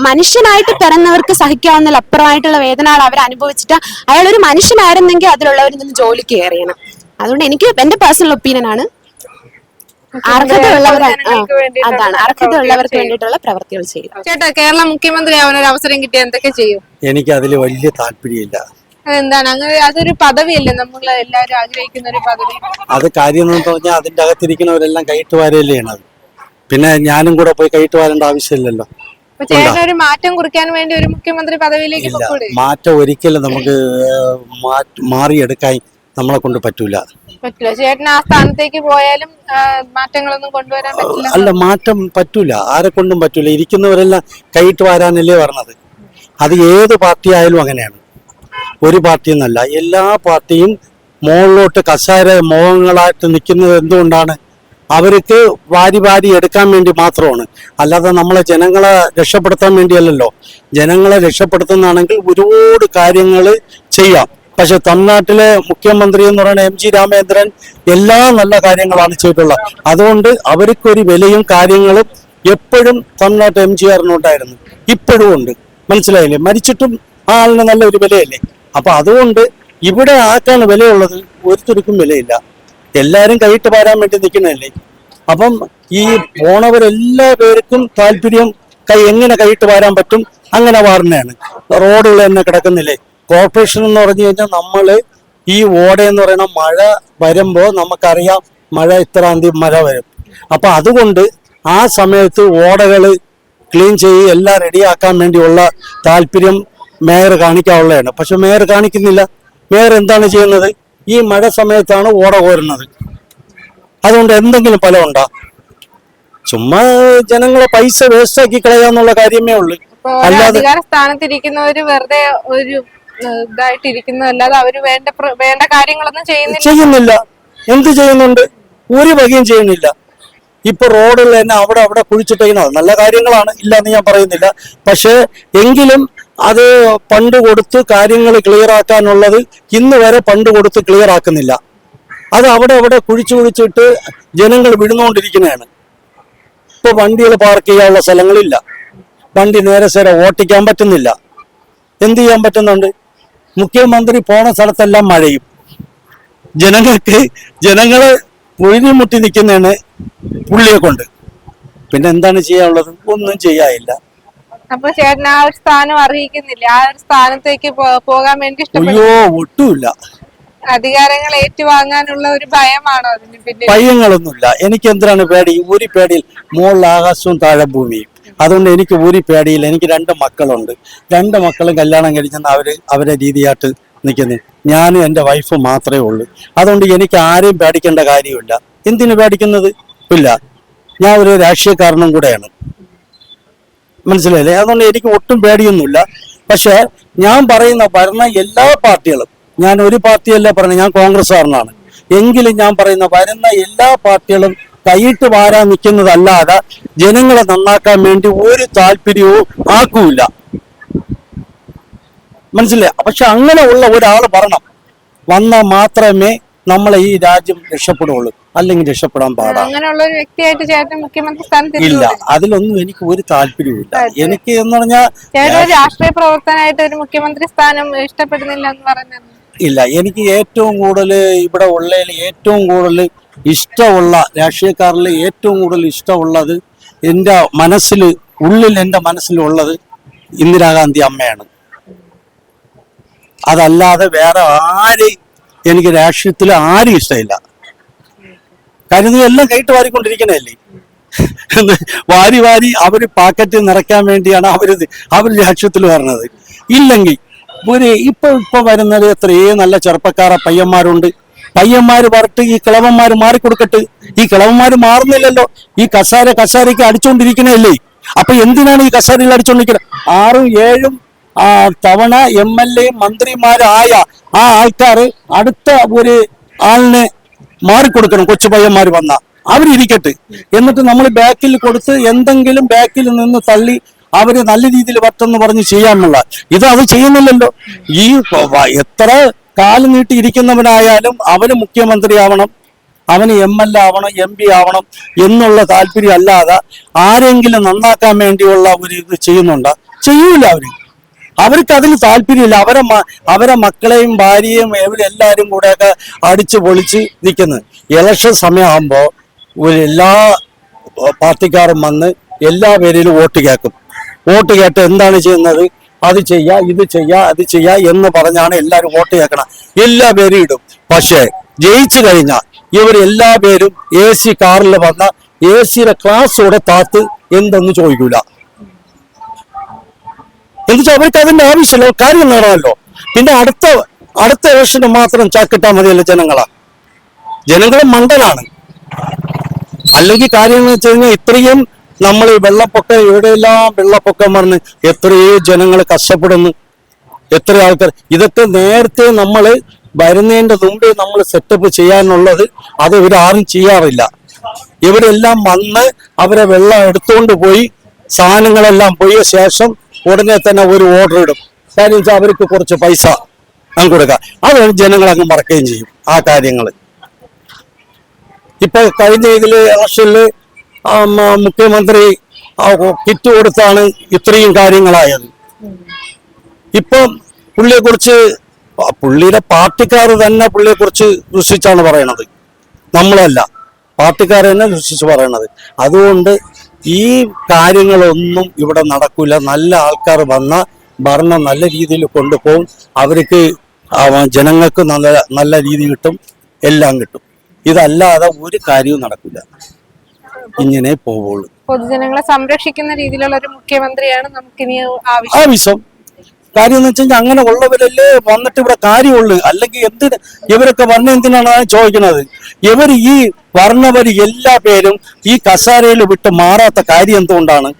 മനുഷ്യനായിട്ട് പിറന്നവർക്ക് സഹിക്കാവുന്നതിൽ അപ്പുറമായിട്ടുള്ള വേദനകൾ അവർ അനുഭവിച്ചിട്ട് അയാൾ ഒരു മനുഷ്യനായിരുന്നെങ്കിൽ അതിലുള്ളവരിൽ നിന്ന് ജോലിക്ക് കയറിയണം. അതുകൊണ്ട് എനിക്ക് എന്റെ പേഴ്സണൽ ഒപ്പീനിയൻ ആണ്, അർഹതയുള്ളവർക്ക് വേണ്ടിയിട്ടുള്ള പ്രവർത്തികൾ ചെയ്യുക. ചേട്ടാ, കേരള മുഖ്യമന്ത്രി ആവാൻ ഒരു അവസരം കിട്ടിയാൽ എന്തൊക്കെ ചെയ്യും? എനിക്ക് അതിൽ വലിയ താല്പര്യമില്ല. എന്താണ് അങ്ങനെ? അതൊരു പദവിയല്ലേ, നമ്മൾ എല്ലാവരും ആഗ്രഹിക്കുന്ന ഒരു പദവി. അത് കാര്യം എന്ന് പറഞ്ഞാൽ അതിന്റെ അകത്തിരിക്കുന്നവരെല്ലാം കൈയിട്ട് വാരല്ലേ ചെയ്യണത്. പിന്നെ ഞാനും കൂടെ പോയി കൈയിട്ട് വാരേണ്ട ആവശ്യമില്ലല്ലോ. ചേട്ടൻ ഒരു മാറ്റം കുറിക്കാൻ വേണ്ടി ഒരു മുഖ്യമന്ത്രി പദവിയിലേക്ക് പോകൂടെ? മാറ്റം ഒരിക്കലും നമുക്ക് മാറിയെടുക്കാൻ നമ്മളെ കൊണ്ട് പറ്റൂല. ചേട്ടൻ ആ സ്ഥാനത്തേക്ക് പോയാലും മാറ്റങ്ങളൊന്നും കൊണ്ടുവരാൻ പറ്റില്ല. അല്ല, മാറ്റം പറ്റൂല, ആരെ കൊണ്ടും പറ്റൂല. ഇരിക്കുന്നവരെല്ലാം കൈയിട്ട് വാരാനല്ലേ പറഞ്ഞത്. അത് ഏത് പാർട്ടി ആയാലും അങ്ങനെയാണ്. ഒരു പാർട്ടി എന്നല്ല, എല്ലാ പാർട്ടിയും മുകളിലോട്ട് കസാര മോഹങ്ങളായിട്ട് നിൽക്കുന്നത് എന്തുകൊണ്ടാണ്? അവർക്ക് വാരി എടുക്കാൻ വേണ്ടി മാത്രമാണ്. അല്ലാതെ നമ്മളെ ജനങ്ങളെ രക്ഷപ്പെടുത്താൻ വേണ്ടിയല്ലല്ലോ. ജനങ്ങളെ രക്ഷപ്പെടുത്തുന്നതാണെങ്കിൽ ഒരുപാട് കാര്യങ്ങൾ ചെയ്യാം. പക്ഷെ തമിഴ്നാട്ടിലെ മുഖ്യമന്ത്രി എന്ന് പറയുന്ന MG രാമേന്ദ്രൻ എല്ലാ നല്ല കാര്യങ്ങളാണ് ചെയ്തിട്ടുള്ളത്. അതുകൊണ്ട് അവർക്കൊരു വിലയും കാര്യങ്ങളും എപ്പോഴും തമിഴ്നാട്ട് MGRനുണ്ടായിരുന്നു, ഇപ്പോഴും ഉണ്ട്. മനസ്സിലായില്ലേ? മരിച്ചിട്ടും ആ ആളിന് നല്ലൊരു വിലയല്ലേ. അപ്പൊ അതുകൊണ്ട് ഇവിടെ ആർക്കാണ് വിലയുള്ളത്? ഒരുത്തർക്കും വിലയില്ല. എല്ലാരും കൈയിട്ട് പാരാൻ വേണ്ടി നിൽക്കുന്നതല്ലേ. അപ്പം ഈ പോണവരെല്ലാ പേർക്കും താല്പര്യം എങ്ങനെ കൈയിട്ട് പാരാൻ പറ്റും അങ്ങനെ വാറുന്നതാണ്. റോഡുകൾ തന്നെ കിടക്കുന്നില്ലേ. കോർപ്പറേഷൻ എന്ന് പറഞ്ഞു കഴിഞ്ഞാൽ നമ്മള് ഈ ഓടയെന്ന് പറയുന്ന മഴ വരുമ്പോ നമുക്കറിയാം മഴ ഇത്രാം തീയതി മഴ വരും. അപ്പൊ അതുകൊണ്ട് ആ സമയത്ത് ഓടകള് ക്ലീൻ ചെയ്ത് എല്ലാം റെഡിയാക്കാൻ വേണ്ടിയുള്ള താല്പര്യം മേയർ കാണിക്കാനുള്ളതാണ്. പക്ഷെ മേയർ കാണിക്കുന്നില്ല. മേയർ എന്താണ് ചെയ്യുന്നത്? ഈ മഴ സമയത്താണ് ഓട കോരുന്നത്. അതുകൊണ്ട് എന്തെങ്കിലും ഫലമുണ്ടോ? ചുമ്മാ ജനങ്ങളെ പൈസ വേസ്റ്റ് ആക്കി കളയാന്നുള്ള കാര്യമേ ഉള്ളൂ. അധികാര സ്ഥാനത്തിരിക്കുന്നവര് വെറുതെ ഒരു ഇതായിട്ടിരിക്കുന്നതല്ലാതെ അവര് വേണ്ട കാര്യങ്ങളൊന്നും ചെയ്യുന്നില്ല. എന്ത് ചെയ്യുന്നുണ്ട്? ഒരു വകയും ചെയ്യുന്നില്ല. ഇപ്പൊ റോഡുകൾ തന്നെ അവിടെ കുഴിച്ചിട്ടേക്കുന്നത് നല്ല കാര്യങ്ങളാണ്, ഇല്ലാന്ന് ഞാൻ പറയുന്നില്ല. പക്ഷെ എങ്കിലും അത് ഫണ്ട് കൊടുത്ത് കാര്യങ്ങൾ ക്ലിയർ ആക്കാനുള്ളത് ഇന്ന് വരെ ഫണ്ട് കൊടുത്ത് ക്ലിയർ ആക്കുന്നില്ല. അത് അവിടെ കുഴിച്ചിട്ട് ജനങ്ങൾ വിഴുന്നുകൊണ്ടിരിക്കുന്നതാണ്. ഇപ്പൊ വണ്ടികൾ പാർക്ക് ചെയ്യാനുള്ള സ്ഥലങ്ങളില്ല, വണ്ടി നേരെ ഓട്ടിക്കാൻ പറ്റുന്നില്ല. എന്ത് ചെയ്യാൻ പറ്റുന്നുണ്ട്? മുഖ്യമന്ത്രി പോണ സ്ഥലത്തെല്ലാം മഴയും. ജനങ്ങള് ഒഴിഞ്ഞുമുട്ടി നിൽക്കുന്നതാണ് പുള്ളിയെ കൊണ്ട്. പിന്നെ എന്താണ് ചെയ്യാനുള്ളത്? ഒന്നും ചെയ്യാനില്ല. അപ്പൊ ചേട്ടൻ ആ ഒരു സ്ഥാനം അർഹിക്കുന്നില്ല? ആ ഒരു സ്ഥാനത്തേക്ക് പോകാൻ വേണ്ടി അയ്യോ, ഒട്ടുമില്ല. അധികാരങ്ങൾ ഏറ്റുവാങ്ങാനുള്ള ഒരു ഭയമാണോ അതിന്? പിന്നെ ഭയങ്ങളൊന്നുമില്ല. എനിക്ക് എന്തിനാണ് പേടി? ഒരു പേടിയിൽ മുകളിൽ ആകാശവും താഴെ ഭൂമിയും. അതുകൊണ്ട് എനിക്ക് ഒരു പേടിയില്ല. എനിക്ക് 2 മക്കളുണ്ട്. 2 മക്കളും കല്യാണം കഴിച്ചെന്ന് അവരെ രീതിയായിട്ട് നിൽക്കുന്നത്. ഞാനും എൻ്റെ വൈഫും മാത്രമേ ഉള്ളൂ. അതുകൊണ്ട് എനിക്ക് ആരെയും പേടിക്കേണ്ട കാര്യമില്ല. എന്തിനു പേടിക്കുന്നത്? ഇല്ല. ഞാൻ ഒരു രാഷ്ട്രീയക്കാരനും കൂടെയാണ്, മനസ്സിലായില്ലേ? അതുകൊണ്ട് എനിക്ക് ഒട്ടും പേടിയൊന്നുമില്ല. പക്ഷെ ഞാൻ പറയുന്ന എല്ലാ പാർട്ടികളും, ഞാൻ ഒരു പാർട്ടിയല്ല പറഞ്ഞത്, ഞാൻ കോൺഗ്രസ്സുകാരനാണ്. എങ്കിലും ഞാൻ പറയുന്ന വരുന്ന എല്ലാ പാർട്ടികളും കൈയിട്ട് വാരാൻ നിൽക്കുന്നതല്ലാതെ ജനങ്ങളെ നന്നാക്കാൻ വേണ്ടി ഒരു താല്പര്യവും ആക്കൂല. മനസ്സിലായി. പക്ഷെ അങ്ങനെയുള്ള ഒരാൾ വന്നാൽ മാത്രമേ നമ്മളെ ഈ രാജ്യം രക്ഷപ്പെടുള്ളൂ, അല്ലെങ്കിൽ രക്ഷപ്പെടാൻ പാടാണ്. അങ്ങനെയുള്ള ഒരു വ്യക്തിയായിട്ട് ചേട്ടൻ മുഖ്യമന്ത്രി സ്ഥാനത്ത് ഇല്ല, അതിലൊന്നും എനിക്ക് ഒരു താല്പര്യമില്ല. എനിക്ക് എന്ന് പറഞ്ഞാൽ ചേട്ടൻ ഒരു രാഷ്ട്രീയ പ്രവർത്തനമായിട്ട് ഒരു മുഖ്യമന്ത്രി സ്ഥാനം ഇഷ്ടപ്പെടുന്നില്ല എന്ന് പറയുന്നത് ഇല്ല. എനിക്ക് ഏറ്റവും കൂടുതൽ ഇവിടെ ഉള്ളതിൽ ഏറ്റവും കൂടുതൽ ഇഷ്ടമുള്ള രാഷ്ട്രീയക്കാരിൽ ഏറ്റവും കൂടുതൽ ഇഷ്ടമുള്ളത് എൻ്റെ എൻ്റെ മനസ്സിലുള്ളത് ഇന്ദിരാഗാന്ധി അമ്മയാണ്. അതല്ലാതെ വേറെ എനിക്ക് രാഷ്ട്രീയത്തിൽ ആരും ഇഷ്ടമില്ല. കാര്യം എല്ലാം കൈട്ട് വാരിക്കൊണ്ടിരിക്കണല്ലേ, വാരി അവര് പാക്കറ്റ് നിറയ്ക്കാൻ വേണ്ടിയാണ് അവര് രാഷ്ട്രീയത്തിൽ വരുന്നത്. ഇല്ലെങ്കിൽ ഇപ്പൊ വരുന്നത് എത്രയോ നല്ല ചെറുപ്പക്കാര പയ്യന്മാരുണ്ട്. പയ്യന്മാര് പറഞ്ഞിട്ട് ഈ കിളവന്മാര് മാറിക്കൊടുക്കട്ട്. ഈ കിളവന്മാര് മാറുന്നില്ലല്ലോ, ഈ കസാരയ്ക്ക് അടിച്ചുകൊണ്ടിരിക്കണല്ലേ. അപ്പൊ എന്തിനാണ് ഈ കസാരയിൽ അടിച്ചുകൊണ്ടിരിക്കുന്നത്? 6, 7 തവണ MLA മന്ത്രിമാരായ ആ ആൾക്കാർ അടുത്ത ഒരു ആളിനെ മാറിക്കൊടുക്കണം. കൊച്ചു പയ്യന്മാർ വന്ന അവരിരിക്കട്ടെ, എന്നിട്ട് നമ്മൾ ബാക്കിൽ കൊടുത്ത് എന്തെങ്കിലും ബാക്കിൽ നിന്ന് തള്ളി അവര് നല്ല രീതിയിൽ പറ്റെന്ന് പറഞ്ഞ് ചെയ്യാനുള്ള അത് ചെയ്യുന്നില്ലല്ലോ. ഈ എത്ര കാല് നീട്ടി ഇരിക്കുന്നവനായാലും അവന് മുഖ്യമന്ത്രിയാവണം, അവന് MLA ആവണം, MP ആവണം എന്നുള്ള താല്പര്യം അല്ലാതെ ആരെങ്കിലും നന്നാക്കാൻ വേണ്ടിയുള്ള ഒരു ഇത് ചെയ്യുന്നുണ്ടോ? ചെയ്യൂല. അവർക്ക് അതിൽ താല്പര്യമില്ല. അവരെ മക്കളെയും ഭാര്യയും എല്ലാവരും കൂടെയൊക്കെ അടിച്ചു പൊളിച്ച് നിൽക്കുന്നത്. ഇലക്ഷൻ സമയമാകുമ്പോൾ എല്ലാ പാർട്ടിക്കാരും വന്ന് എല്ലാ പേരിലും വോട്ട് കേട്ട് എന്താണ് ചെയ്യുന്നത്? അത് ചെയ്യാ, ഇത് ചെയ്യാ എന്ന് പറഞ്ഞാണ് എല്ലാവരും വോട്ട് കേൾക്കണം. എല്ലാ പേരും ഇടും. പക്ഷേ ജയിച്ചു കഴിഞ്ഞാൽ ഇവരെല്ലാ പേരും AC കാറിൽ വന്ന AC ക്ലാസ്സോടെ താത്ത് എന്തെന്ന് ചോദിക്കൂല. എന്നുവെച്ചാൽ അവർക്ക് അതിന്റെ ആവശ്യമില്ല, കാര്യം നേടാമല്ലോ. പിന്നെ അടുത്ത ഇലക്ഷന് മാത്രം ചാക്കിട്ടാൽ മതിയല്ലോ ജനങ്ങളെ മണ്ടലാണ്. അല്ലെങ്കിൽ കാര്യം എന്ന് വെച്ച് കഴിഞ്ഞാൽ ഇത്രയും നമ്മൾ വെള്ളപ്പൊക്കം എവിടെയെല്ലാം വെള്ളപ്പൊക്കം പറഞ്ഞ് എത്രയോ ജനങ്ങൾ കഷ്ടപ്പെടുന്നു, എത്ര ആൾക്കാർ. ഇതൊക്കെ നേരത്തെ നമ്മൾ വരുന്നതിന്റെ മുമ്പേ നമ്മൾ സെറ്റപ്പ് ചെയ്യാനുള്ളത് അത് ഇവരാരും ചെയ്യാറില്ല. ഇവരെല്ലാം വന്ന് അവരെ വെള്ളം എടുത്തുകൊണ്ട് പോയി സാധനങ്ങളെല്ലാം പോയ ശേഷം ഉടനെ തന്നെ ഒരു ഓർഡർ ഇടും. കാര്യം വെച്ചാൽ അവർക്ക് കുറച്ച് പൈസ അങ്ങ് കൊടുക്കുക. അത് ജനങ്ങൾ അങ്ങ് മറക്കുകയും ചെയ്യും ആ കാര്യങ്ങൾ. ഇപ്പൊ കഴിഞ്ഞ ഇലക്ഷനിൽ മുഖ്യമന്ത്രി കിറ്റ് കൊടുത്താണ് ഇത്രയും കാര്യങ്ങളായത്. ഇപ്പം പുള്ളിയുടെ പാർട്ടിക്കാർ തന്നെ പുള്ളിയെക്കുറിച്ച് ദുഷിച്ചാണ് പറയണത്, നമ്മളല്ല, പാർട്ടിക്കാർ തന്നെ ദുഷിച്ച് പറയണത്. അതുകൊണ്ട് ഈ കാര്യങ്ങളൊന്നും ഇവിടെ നടക്കില്ല. നല്ല ആൾക്കാർ ഭരണം നല്ല രീതിയിൽ കൊണ്ടുപോകും. അവർക്ക് ജനങ്ങൾക്ക് നല്ല രീതി കിട്ടും, എല്ലാം കിട്ടും. ഇതല്ലാതെ ഒരു കാര്യവും നടക്കില്ല. ഇങ്ങനെ പോവുള്ളൂ. പൊതുജനങ്ങളെ സംരക്ഷിക്കുന്ന രീതിയിലുള്ള ഒരു മുഖ്യമന്ത്രിയാണ് നമുക്കിനി ആവശ്യം. കാര്യം എന്ന് വെച്ച് കഴിഞ്ഞാൽ അങ്ങനെ ഉള്ളവരല്ലേ വന്നിട്ട് ഇവിടെ കാര്യമുള്ളൂ. അല്ലെങ്കിൽ ഇവരൊക്കെ വന്ന എന്തിനാണ് ചോദിക്കുന്നത്? ഈ വർണ്ണവര് എല്ലാ പേരും ഈ കസാരയിൽ വിട്ട് മാറാത്ത കാര്യം എന്തുകൊണ്ടാണ്?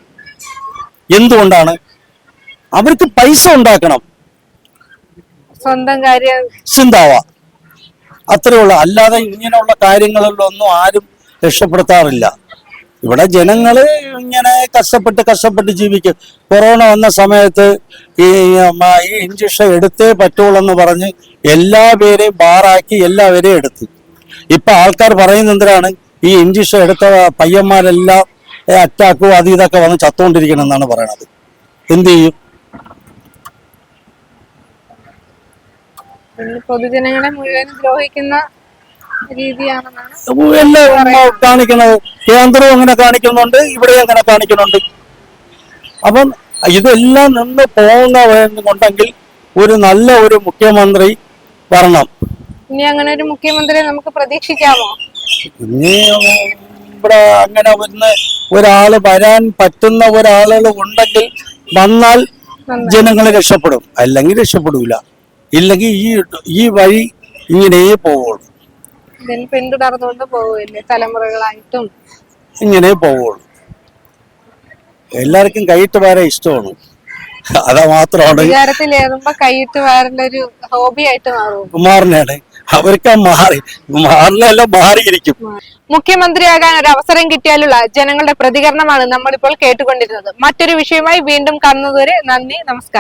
അവർക്ക് പൈസ ഉണ്ടാക്കണം, സ്വന്തം കാര്യം ചിന്താവാ, അത്രേ ഉള്ളൂ. അല്ലാതെ ഇങ്ങനെയുള്ള കാര്യങ്ങളിലൊന്നും ആരും രക്ഷപ്പെടുത്താറില്ല. ഇവിടെ ജനങ്ങള് ഇങ്ങനെ കഷ്ടപ്പെട്ട് ജീവിക്കും. കൊറോണ വന്ന സമയത്ത് ഈ ഇഞ്ചക്ഷൻ എടുത്തേ പറ്റുള്ളൂ പറഞ്ഞ് എല്ലാ പേരെയും ബാറാക്കി എല്ലാവരെയും എടുത്തു. ഇപ്പൊ ആൾക്കാർ പറയുന്ന എന്തിനാണ്? ഈ ഇഞ്ചക്ഷൻ എടുത്ത പയ്യന്മാരെല്ലാം അറ്റാക്കും ഇതൊക്കെ വന്ന് ചത്തുകൊണ്ടിരിക്കണം എന്നാണ് പറയണത്. എന്ത് ചെയ്യും? പൊതുജനങ്ങളെ മുഴുവൻ ദ്രോഹിക്കുന്ന രീതിയാണെന്നാണ് എല്ലാം കാണിക്കുന്നത്. കേന്ദ്രവും അങ്ങനെ കാണിക്കുന്നുണ്ട്, ഇവിടെ അങ്ങനെ കാണിക്കുന്നുണ്ട്. അപ്പം ഇതെല്ലാം നിന്ന് പോകുന്നുണ്ടെങ്കിൽ ഒരു നല്ല ഒരു മുഖ്യമന്ത്രി വരണം. ഇനി അങ്ങനെ ഒരു മുഖ്യമന്ത്രിയെ നമുക്ക് പ്രതീക്ഷിക്കാമോ? ഇനി ഇവിടെ അങ്ങനെ ഒരാള് വരാൻ പറ്റുന്ന ഒരാളുകൾ ഉണ്ടെങ്കിൽ വന്നാൽ ജനങ്ങൾ രക്ഷപ്പെടും, അല്ലെങ്കിൽ രക്ഷപ്പെടൂല. ഇല്ലെങ്കിൽ ഈ വഴി ഇങ്ങനെ പോവുള്ളൂ, പിന്തുടർന്നുകൊണ്ട് പോവില്ലേ തലമുറകളായിട്ടും? ഇങ്ങനെ പോവുള്ളൂ. എല്ലാവർക്കും കൈയിട്ട് വാരാൻ ഇഷ്ടമാണ്, അതാ മാത്രമാണ് അധികാരത്തിലേറുമ്പോ കൈയിട്ട് വാരേണ്ട ഒരു ഹോബി ആയിട്ട് മാറുന്നതാണ്. അവർക്ക് മാറിയിരിക്കും. മുഖ്യമന്ത്രിയാകാൻ ഒരു അവസരം കിട്ടിയാലുള്ള ജനങ്ങളുടെ പ്രതികരണമാണ് നമ്മളിപ്പോൾ കേട്ടുകൊണ്ടിരുന്നത്. മറ്റൊരു വിഷയമായി വീണ്ടും കാണുന്നതുവരെ നന്ദി, നമസ്കാരം.